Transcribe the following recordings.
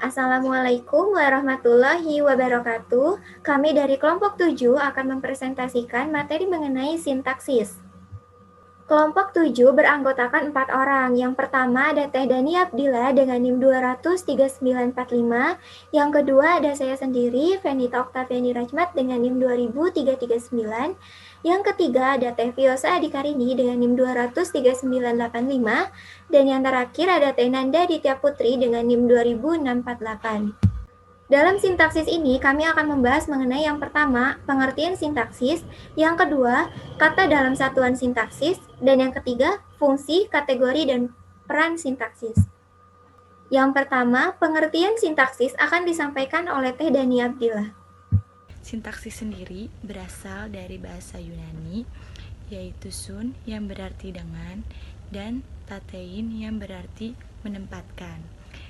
Assalamualaikum warahmatullahi wabarakatuh. Kami dari kelompok 7 akan mempresentasikan materi mengenai sintaksis. Kelompok 7 beranggotakan 4 orang. Yang pertama ada Teh Dani Abdillah dengan NIM 2003945. Yang kedua ada saya sendiri, Fenita Oktaviani Rajmat dengan NIM 20339. Yang ketiga ada Teh Fiosa Adikarini dengan NIM 2003985. Dan yang terakhir ada Teh Nanda Ditya Putri dengan NIM 20648. Dalam sintaksis ini, kami akan membahas mengenai yang pertama, pengertian sintaksis, yang kedua, kata dalam satuan sintaksis, dan yang ketiga, fungsi, kategori, dan peran sintaksis. Yang pertama, pengertian sintaksis akan disampaikan oleh Teh Dani Abdillah. Sintaksis sendiri berasal dari bahasa Yunani, yaitu sun yang berarti dengan, dan tatein yang berarti menempatkan.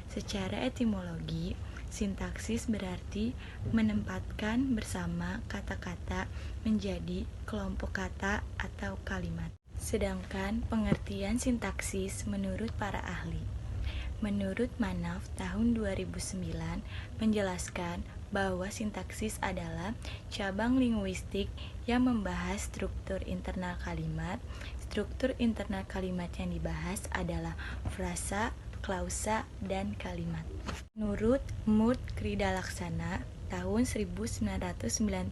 Secara etimologi, sintaksis berarti menempatkan bersama kata-kata menjadi kelompok kata atau kalimat. Sedangkan pengertian sintaksis menurut para ahli. Menurut Manaf tahun 2009 menjelaskan bahwa sintaksis adalah cabang linguistik yang membahas struktur internal kalimat. Struktur internal kalimat yang dibahas adalah frasa, klausa, dan kalimat. Menurut Murt Kridalaksana tahun 1993,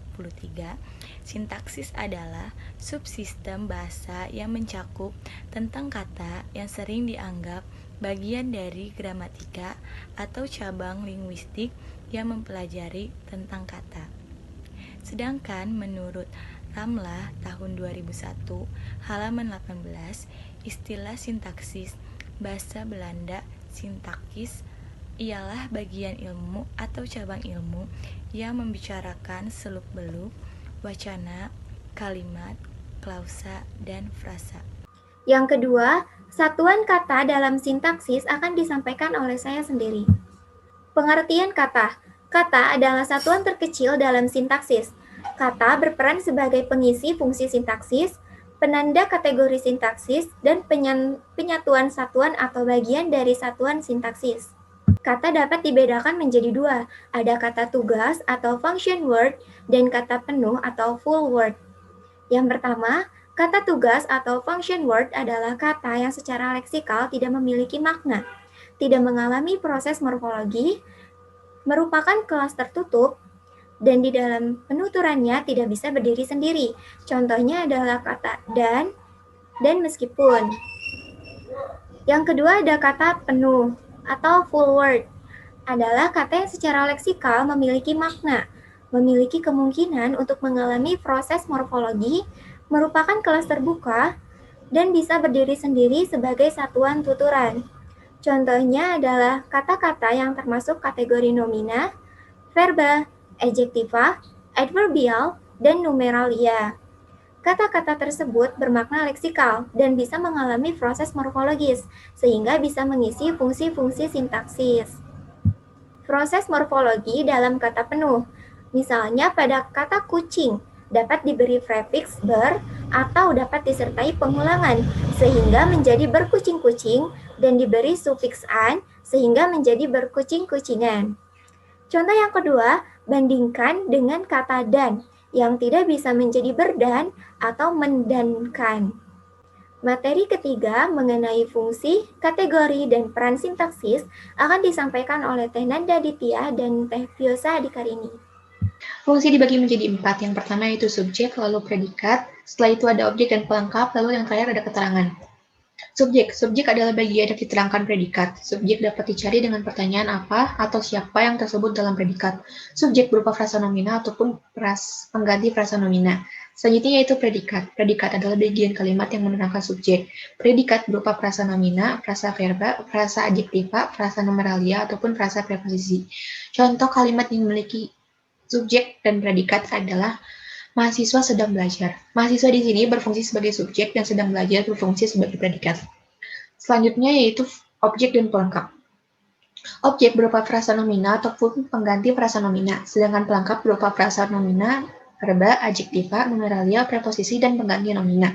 sintaksis adalah subsistem bahasa yang mencakup tentang kata yang sering dianggap bagian dari gramatika atau cabang linguistik yang mempelajari tentang kata. Sedangkan menurut Ramlah tahun 2001, halaman 18, istilah sintaksis bahasa Belanda sintakis ialah bagian ilmu atau cabang ilmu yang membicarakan seluk-beluk wacana, kalimat, klausa, dan frasa. Yang kedua, satuan kata dalam sintaksis akan disampaikan oleh saya sendiri. Pengertian kata. Kata adalah satuan terkecil dalam sintaksis. Kata berperan sebagai pengisi fungsi sintaksis, penanda kategori sintaksis, dan penyatuan satuan atau bagian dari satuan sintaksis. Kata dapat dibedakan menjadi dua, ada kata tugas atau function word dan kata penuh atau full word. Yang pertama, kata tugas atau function word adalah kata yang secara leksikal tidak memiliki makna, tidak mengalami proses morfologi, merupakan kelas tertutup, dan di dalam penuturannya tidak bisa berdiri sendiri. Contohnya adalah kata dan meskipun. Yang kedua ada kata penuh atau full word. Adalah kata yang secara leksikal memiliki makna, memiliki kemungkinan untuk mengalami proses morfologi, merupakan kelas terbuka, dan bisa berdiri sendiri sebagai satuan tuturan. Contohnya adalah kata-kata yang termasuk kategori nomina, verba, adjektiva, adverbial, dan numeralia. Kata-kata tersebut bermakna leksikal dan bisa mengalami proses morfologis, sehingga bisa mengisi fungsi-fungsi sintaksis. Proses morfologi dalam kata penuh, misalnya pada kata kucing, dapat diberi prefiks ber atau dapat disertai pengulangan, sehingga menjadi berkucing-kucing, dan diberi sufiks an, sehingga menjadi berkucing-kucingan. Contoh yang kedua, bandingkan dengan kata dan, yang tidak bisa menjadi berdan atau mendankan. Materi ketiga mengenai fungsi, kategori, dan peran sintaksis akan disampaikan oleh Teh Nanda Ditya dan Teh Fiosa Adikarini. Fungsi dibagi menjadi 4. Yang pertama yaitu subjek, lalu predikat, setelah itu ada objek dan pelengkap, lalu yang terakhir ada keterangan. Subjek adalah bagian yang diterangkan predikat. Subjek dapat dicari dengan pertanyaan apa atau siapa yang tersebut dalam predikat. Subjek berupa frasa nomina ataupun pengganti frasa nomina. Selanjutnya yaitu predikat. Predikat adalah bagian kalimat yang menerangkan subjek. Predikat berupa frasa nomina, frasa verba, frasa adjektiva, frasa numeralia, ataupun frasa preposisi. Contoh kalimat yang memiliki subjek dan predikat adalah mahasiswa sedang belajar. Mahasiswa di sini berfungsi sebagai subjek dan sedang belajar berfungsi sebagai predikat. Selanjutnya yaitu objek dan pelengkap. Objek berupa frasa nomina ataupun pengganti frasa nomina, sedangkan pelengkap berupa frasa nomina, verba, adjektiva, numeralia, preposisi, dan pengganti nomina.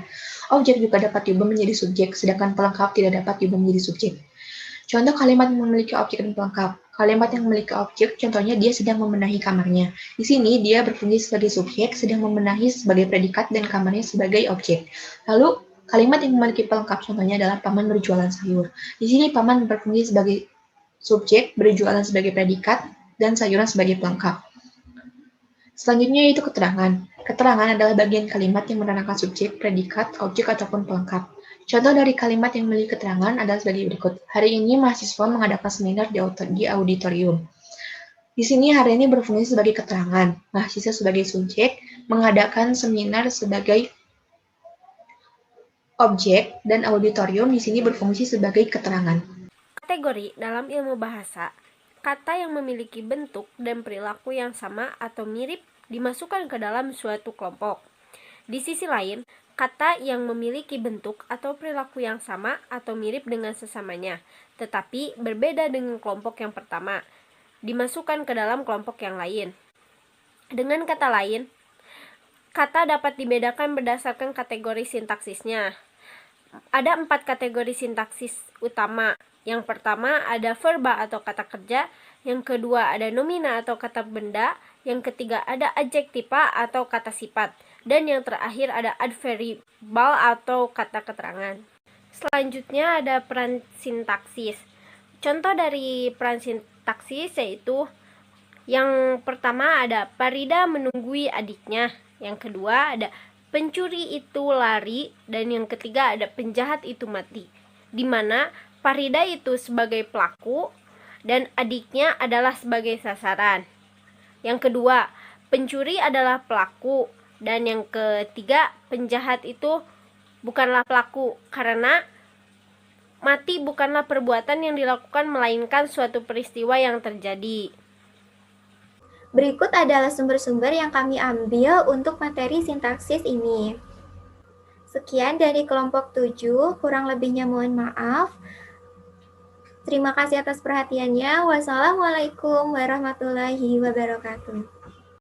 Objek juga dapat diubah menjadi subjek, sedangkan pelengkap tidak dapat diubah menjadi subjek. Contoh kalimat yang memiliki objek dan pelengkap. Kalimat yang memiliki objek, contohnya dia sedang membenahi kamarnya. Di sini dia berfungsi sebagai subjek, sedang membenahi sebagai predikat, dan kamarnya sebagai objek. Lalu, kalimat yang memiliki pelengkap, contohnya adalah paman berjualan sayur. Di sini paman berfungsi sebagai subjek, berjualan sebagai predikat, dan sayuran sebagai pelengkap. Selanjutnya itu keterangan. Keterangan adalah bagian kalimat yang menerangkan subjek, predikat, objek, ataupun pelengkap. Contoh dari kalimat yang memiliki keterangan adalah sebagai berikut. Hari ini mahasiswa mengadakan seminar di auditorium. Di sini hari ini berfungsi sebagai keterangan. Mahasiswa sebagai subjek, mengadakan seminar sebagai objek, dan auditorium di sini berfungsi sebagai keterangan. Kategori dalam ilmu bahasa, kata yang memiliki bentuk dan perilaku yang sama atau mirip dimasukkan ke dalam suatu kelompok. Di sisi lain, kata yang memiliki bentuk atau perilaku yang sama atau mirip dengan sesamanya, tetapi berbeda dengan kelompok yang pertama, dimasukkan ke dalam kelompok yang lain. Dengan kata lain, kata dapat dibedakan berdasarkan kategori sintaksisnya. Ada 4 kategori sintaksis utama. Yang pertama ada verba atau kata kerja, yang kedua ada nomina atau kata benda, yang ketiga ada adjektiva atau kata sifat, dan yang terakhir ada adverbial atau kata keterangan. Selanjutnya ada peran sintaksis. Contoh dari peran sintaksis yaitu yang pertama ada Farida menunggui adiknya, yang kedua ada pencuri itu lari, dan yang ketiga ada penjahat itu mati, di mana Farida itu sebagai pelaku dan adiknya adalah sebagai sasaran. Yang kedua, pencuri adalah pelaku, dan yang ketiga, penjahat itu bukanlah pelaku karena mati bukanlah perbuatan yang dilakukan melainkan suatu peristiwa yang terjadi. Berikut adalah sumber-sumber yang kami ambil untuk materi sintaksis ini. Sekian dari kelompok 7, kurang lebihnya mohon maaf. Terima kasih atas perhatiannya. Wassalamualaikum warahmatullahi wabarakatuh.